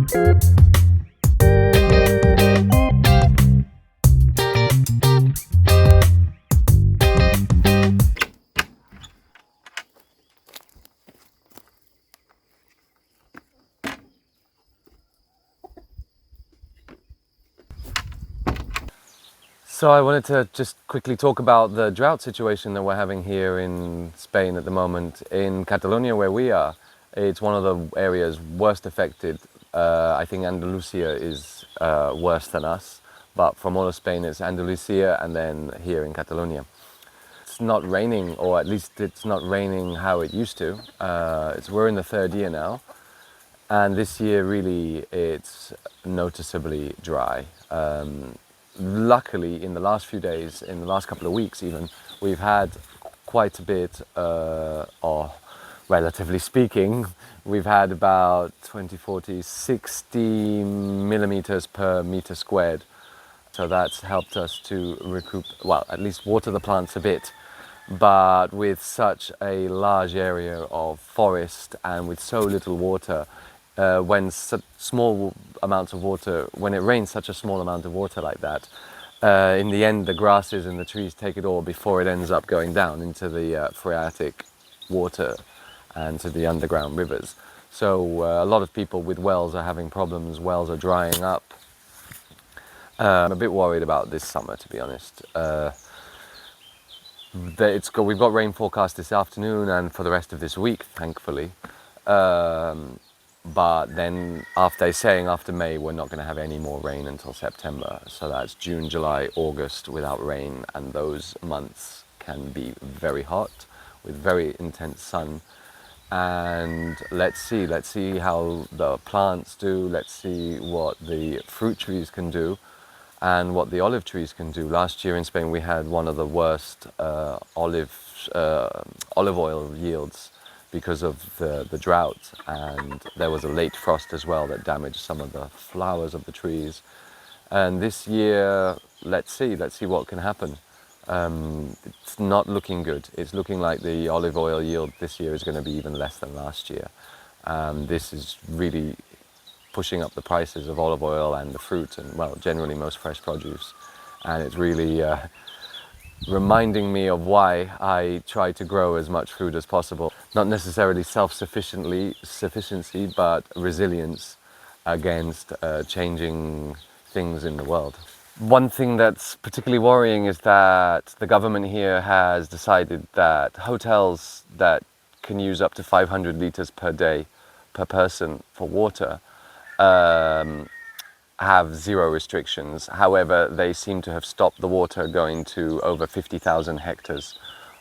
So I wanted to just quickly talk about the drought situation that we're having here in Spain at the moment. In Catalonia, where we are, it's one of the areas worst affected. I think Andalusia is worse than us, but from all of Spain it's Andalusia and then here in Catalonia. It's not raining, or at least it's not raining how it used to. We're in the third year now, and this year really it's noticeably dry. Luckily, in the last few days, in the last couple of weeks even, we've had quite a bit, or relatively speaking, we've had about 20, 40, 60 millimeters per meter squared. So that's helped us to recoup, well, at least water the plants a bit. But with such a large area of forest and with so little water, when small amounts of water, when it rains such a small amount of water like that, in the end the grasses and the trees take it all before it ends up going down into the phreatic water and to the underground rivers. So a lot of people with wells are having problems, wells are drying up. I'm a bit worried about this summer, to be honest. We've got rain forecast this afternoon and for the rest of this week, thankfully. But then after May, we're not going to have any more rain until September. So that's June, July, August without rain. And those months can be very hot with very intense sun. And let's see how the plants do. Let's see what the fruit trees can do and what the olive trees can do. Last year in Spain, we had one of the worst olive oil yields because of the drought, and there was a late frost as well that damaged some of the flowers of the trees. And this year, let's see what can happen. It's not looking good. It's looking like the olive oil yield this year is going to be even less than last year. This is really pushing up the prices of olive oil and the fruit and, well, generally most fresh produce. And it's really reminding me of why I try to grow as much food as possible. Not necessarily self-sufficiency, but resilience against changing things in the world. One thing that's particularly worrying is that the government here has decided that hotels that can use up to 500 liters per day per person for water have zero restrictions. However, they seem to have stopped the water going to over 50,000 hectares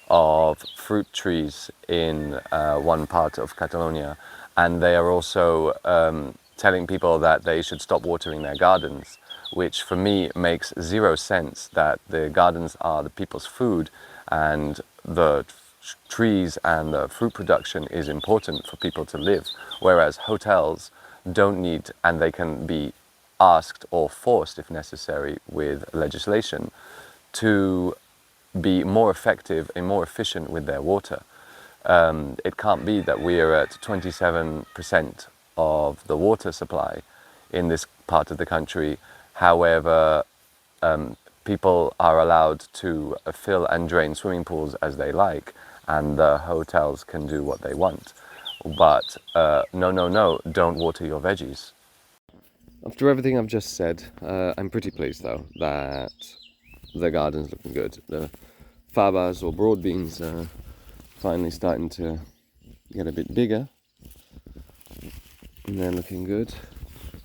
of fruit trees in one part of Catalonia. And they are also telling people that they should stop watering their gardens, which for me makes zero sense, that the gardens are the people's food and the trees and the fruit production is important for people to live, whereas hotels don't need, and they can be asked or forced if necessary with legislation to be more effective and more efficient with their water. It can't be that we are at 27% of the water supply in this part of the country. However, people are allowed to fill and drain swimming pools as they like, and the hotels can do what they want. But no, don't water your veggies. After everything I've just said, I'm pretty pleased though that the garden's looking good. The fabas or broad beans are finally starting to get a bit bigger and they're looking good.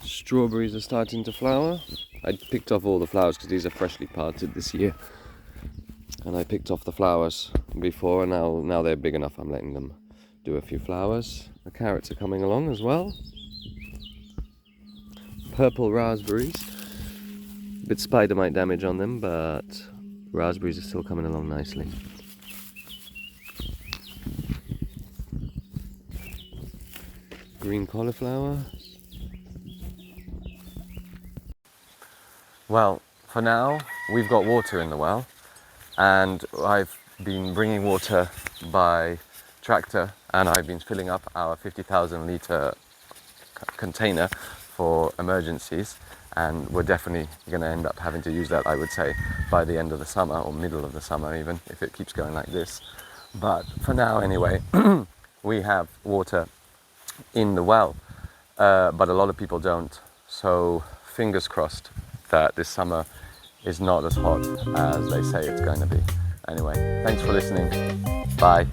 Strawberries are starting to flower. I picked off all the flowers because these are freshly parted this year, and I picked off the flowers before, and now they're big enough. I'm letting them do a few flowers. The carrots are coming along as well. Purple raspberries, a bit spider mite damage on them, but raspberries are still coming along nicely. Green cauliflower. Well, for now we've got water in the well, and I've been bringing water by tractor, and I've been filling up our 50,000 litre container for emergencies, and we're definitely going to end up having to use that, I would say, by the end of the summer, or middle of the summer even, if it keeps going like this. But for now anyway, we have water in the well, but a lot of people don't. So fingers crossed that this summer is not as hot as they say it's going to be. Anyway, thanks for listening. Bye.